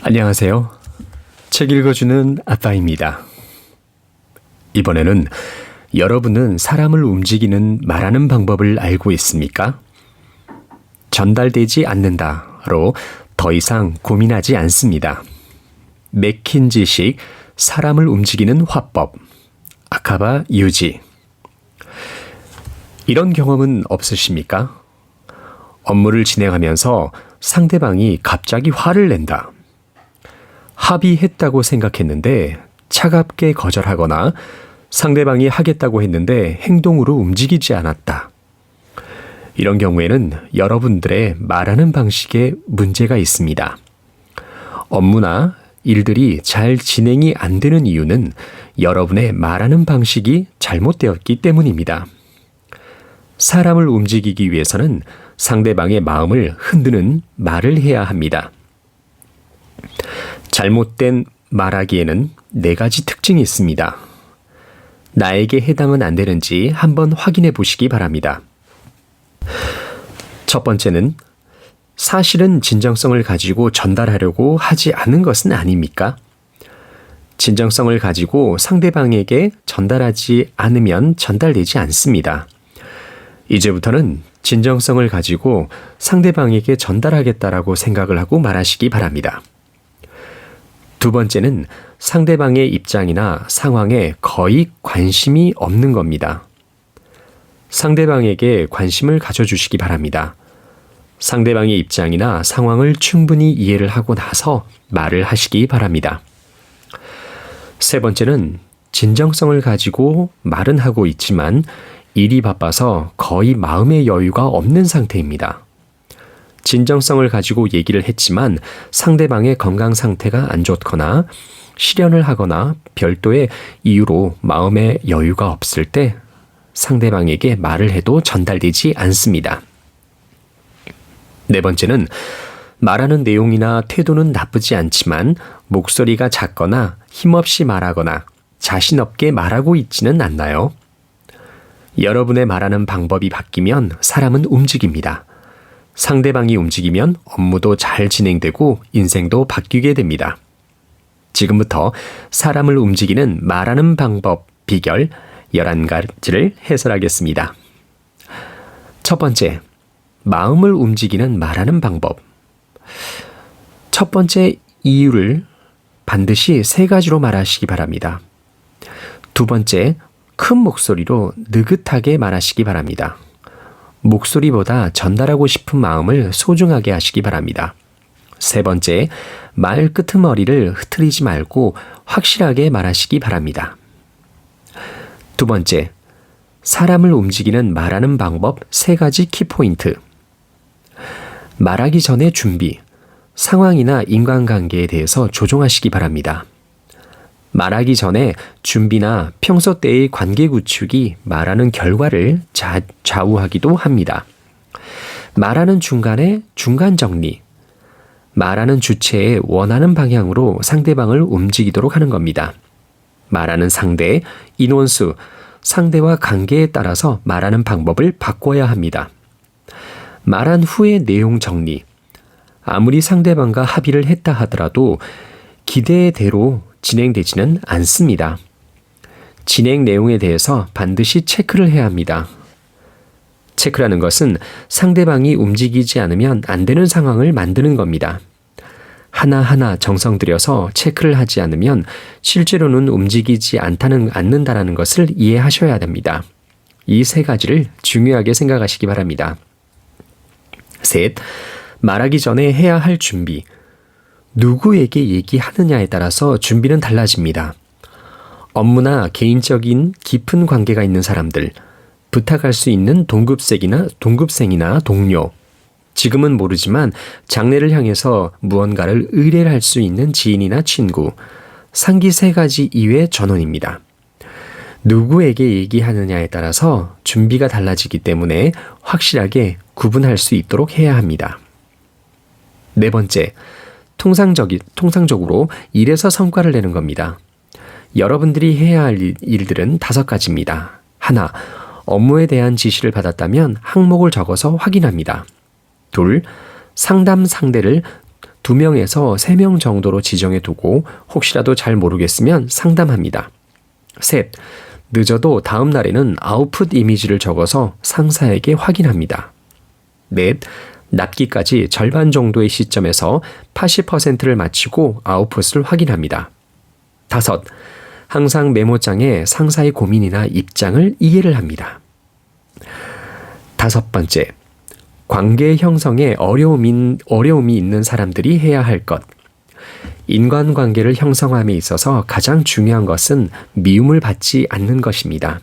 안녕하세요. 책 읽어주는 아빠입니다. 이번에는 여러분은 사람을 움직이는 말하는 방법을 알고 있습니까? 전달되지 않는다로 더 이상 고민하지 않습니다. 맥킨지식 사람을 움직이는 화법, 아카바 유지. 이런 경험은 없으십니까? 업무를 진행하면서 상대방이 갑자기 화를 낸다. 합의했다고 생각했는데 차갑게 거절하거나 상대방이 하겠다고 했는데 행동으로 움직이지 않았다. 이런 경우에는 여러분들의 말하는 방식에 문제가 있습니다. 업무나 일들이 잘 진행이 안 되는 이유는 여러분의 말하는 방식이 잘못되었기 때문입니다. 사람을 움직이기 위해서는 상대방의 마음을 흔드는 말을 해야 합니다. 잘못된 말하기에는 4가지 특징이 있습니다. 나에게 해당은 안 되는지 한번 확인해 보시기 바랍니다. 첫 번째는 사실은 진정성을 가지고 전달하려고 하지 않은 것은 아닙니까? 진정성을 가지고 상대방에게 전달하지 않으면 전달되지 않습니다. 이제부터는 진정성을 가지고 상대방에게 전달하겠다라고 생각을 하고 말하시기 바랍니다. 두 번째는 상대방의 입장이나 상황에 거의 관심이 없는 겁니다. 상대방에게 관심을 가져주시기 바랍니다. 상대방의 입장이나 상황을 충분히 이해를 하고 나서 말을 하시기 바랍니다. 세 번째는 진정성을 가지고 말은 하고 있지만 일이 바빠서 거의 마음의 여유가 없는 상태입니다. 진정성을 가지고 얘기를 했지만 상대방의 건강 상태가 안 좋거나 실연을 하거나 별도의 이유로 마음의 여유가 없을 때 상대방에게 말을 해도 전달되지 않습니다. 네 번째는 말하는 내용이나 태도는 나쁘지 않지만 목소리가 작거나 힘없이 말하거나 자신 없게 말하고 있지는 않나요? 여러분의 말하는 방법이 바뀌면 사람은 움직입니다. 상대방이 움직이면 업무도 잘 진행되고 인생도 바뀌게 됩니다. 지금부터 사람을 움직이는 말하는 방법 비결 11가지를 해설하겠습니다. 첫 번째, 마음을 움직이는 말하는 방법. 첫 번째 이유를 반드시 3가지로 말하시기 바랍니다. 두 번째, 큰 목소리로 느긋하게 말하시기 바랍니다. 목소리보다 전달하고 싶은 마음을 소중하게 하시기 바랍니다. 세 번째, 말 끄트머리를 흐트리지 말고 확실하게 말하시기 바랍니다. 두 번째, 사람을 움직이는 말하는 방법 3가지 키포인트. 말하기 전에 준비, 상황이나 인간관계에 대해서 조정하시기 바랍니다. 말하기 전에 준비나 평소 때의 관계 구축이 말하는 결과를 좌우하기도 합니다. 말하는 중간에 중간 정리, 말하는 주체의 원하는 방향으로 상대방을 움직이도록 하는 겁니다. 말하는 상대, 인원수, 상대와 관계에 따라서 말하는 방법을 바꿔야 합니다. 말한 후의 내용 정리, 아무리 상대방과 합의를 했다 하더라도 기대대로 진행되지는 않습니다. 진행 내용에 대해서 반드시 체크를 해야 합니다. 체크라는 것은 상대방이 움직이지 않으면 안 되는 상황을 만드는 겁니다. 하나하나 정성 들여서 체크를 하지 않으면 실제로는 움직이지 않는다는 것을 이해하셔야 됩니다. 이 3가지를 중요하게 생각하시기 바랍니다. 셋, 말하기 전에 해야 할 준비. 누구에게 얘기하느냐에 따라서 준비는 달라집니다. 업무나 개인적인 깊은 관계가 있는 사람들, 부탁할 수 있는 동급생이나 동료, 지금은 모르지만 장래를 향해서 무언가를 의뢰를 할 수 있는 지인이나 친구, 상기 3가지 이외의 전원입니다. 누구에게 얘기하느냐에 따라서 준비가 달라지기 때문에 확실하게 구분할 수 있도록 해야 합니다. 네 번째, 통상적으로 일에서 성과를 내는 겁니다. 여러분들이 해야 할 일들은 5가지입니다. 하나, 업무에 대한 지시를 받았다면 항목을 적어서 확인합니다. 둘, 상담 상대를 2명에서 3명 정도로 지정해 두고 혹시라도 잘 모르겠으면 상담합니다. 셋, 늦어도 다음 날에는 아웃풋 이미지를 적어서 상사에게 확인합니다. 넷, 납기까지 절반 정도의 시점에서 80%를 마치고 아웃풋을 확인합니다. 다섯, 항상 메모장에 상사의 고민이나 입장을 이해를 합니다. 다섯 번째, 관계 형성에 어려움이 있는 사람들이 해야 할 것. 인간관계를 형성함에 있어서 가장 중요한 것은 미움을 받지 않는 것입니다.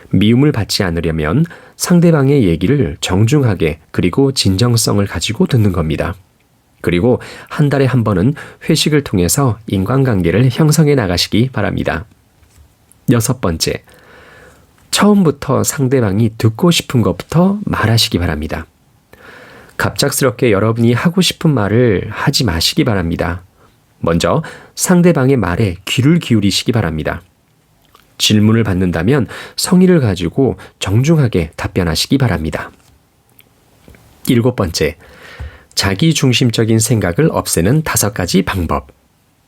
미움을 받지 않으려면 상대방의 얘기를 정중하게 그리고 진정성을 가지고 듣는 겁니다. 그리고 한 달에 한 번은 회식을 통해서 인간관계를 형성해 나가시기 바랍니다. 여섯 번째, 처음부터 상대방이 듣고 싶은 것부터 말하시기 바랍니다. 갑작스럽게 여러분이 하고 싶은 말을 하지 마시기 바랍니다. 먼저 상대방의 말에 귀를 기울이시기 바랍니다. 질문을 받는다면 성의를 가지고 정중하게 답변하시기 바랍니다. 일곱 번째, 자기중심적인 생각을 없애는 5가지 방법.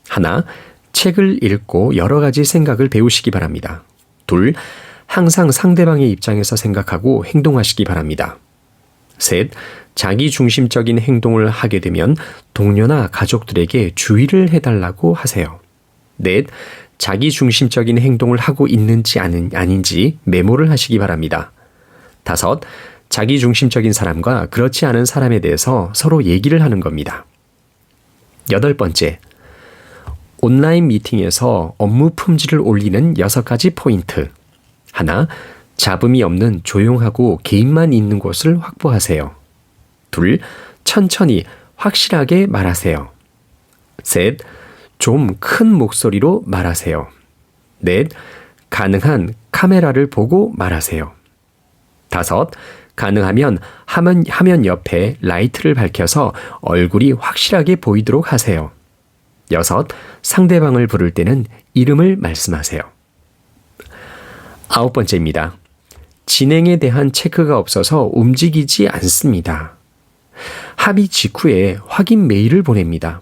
하나, 책을 읽고 여러 가지 생각을 배우시기 바랍니다. 둘, 항상 상대방의 입장에서 생각하고 행동하시기 바랍니다. 셋, 자기중심적인 행동을 하게 되면 동료나 가족들에게 주의를 해달라고 하세요. 넷, 자기중심적인 행동을 하고 있는지 아닌지 메모를 하시기 바랍니다. 다섯, 자기중심적인 사람과 그렇지 않은 사람에 대해서 서로 얘기를 하는 겁니다. 여덟 번째, 온라인 미팅에서 업무 품질을 올리는 6가지 포인트. 하나, 잡음이 없는 조용하고 개인만 있는 곳을 확보하세요. 둘, 천천히 확실하게 말하세요. 셋, 좀 큰 목소리로 말하세요. 넷, 가능한 카메라를 보고 말하세요. 다섯, 가능하면 화면 옆에 라이트를 밝혀서 얼굴이 확실하게 보이도록 하세요. 여섯, 상대방을 부를 때는 이름을 말씀하세요. 아홉 번째입니다. 진행에 대한 체크가 없어서 움직이지 않습니다. 합의 직후에 확인 메일을 보냅니다.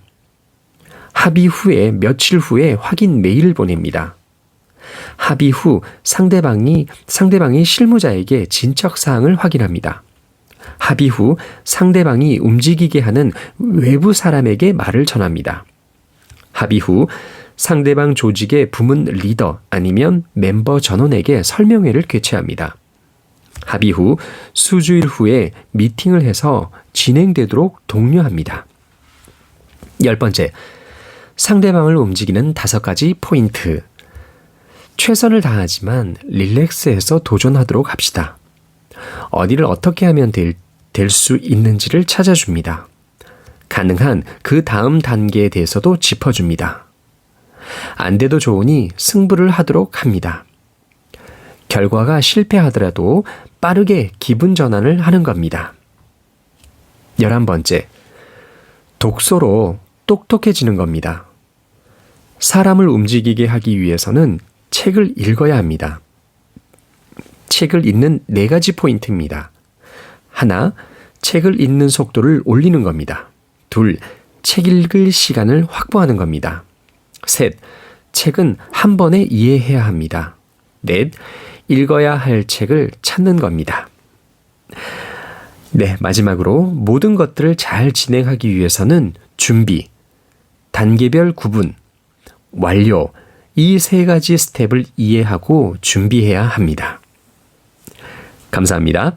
합의 후에 며칠 후에 확인 메일을 보냅니다. 합의 후 상대방이 실무자에게 진척사항을 확인합니다. 합의 후 상대방이 움직이게 하는 외부 사람에게 말을 전합니다. 합의 후 상대방 조직의 부문 리더 아니면 멤버 전원에게 설명회를 개최합니다. 합의 후 수주일 후에 미팅을 해서 진행되도록 독려합니다. 10번째, 상대방을 움직이는 5가지 포인트. 최선을 다하지만 릴렉스해서 도전하도록 합시다. 어디를 어떻게 하면 될 수 있는지를 찾아줍니다. 가능한 그 다음 단계에 대해서도 짚어줍니다. 안 돼도 좋으니 승부를 하도록 합니다. 결과가 실패하더라도 빠르게 기분 전환을 하는 겁니다. 11번째, 독서로 똑똑해지는 겁니다. 사람을 움직이게 하기 위해서는 책을 읽어야 합니다. 책을 읽는 4가지 포인트입니다. 하나, 책을 읽는 속도를 올리는 겁니다. 둘, 책 읽을 시간을 확보하는 겁니다. 셋, 책은 한 번에 이해해야 합니다. 넷, 읽어야 할 책을 찾는 겁니다. 네, 마지막으로 모든 것들을 잘 진행하기 위해서는 준비, 단계별 구분, 완료, 이 3가지 스텝을 이해하고 준비해야 합니다. 감사합니다.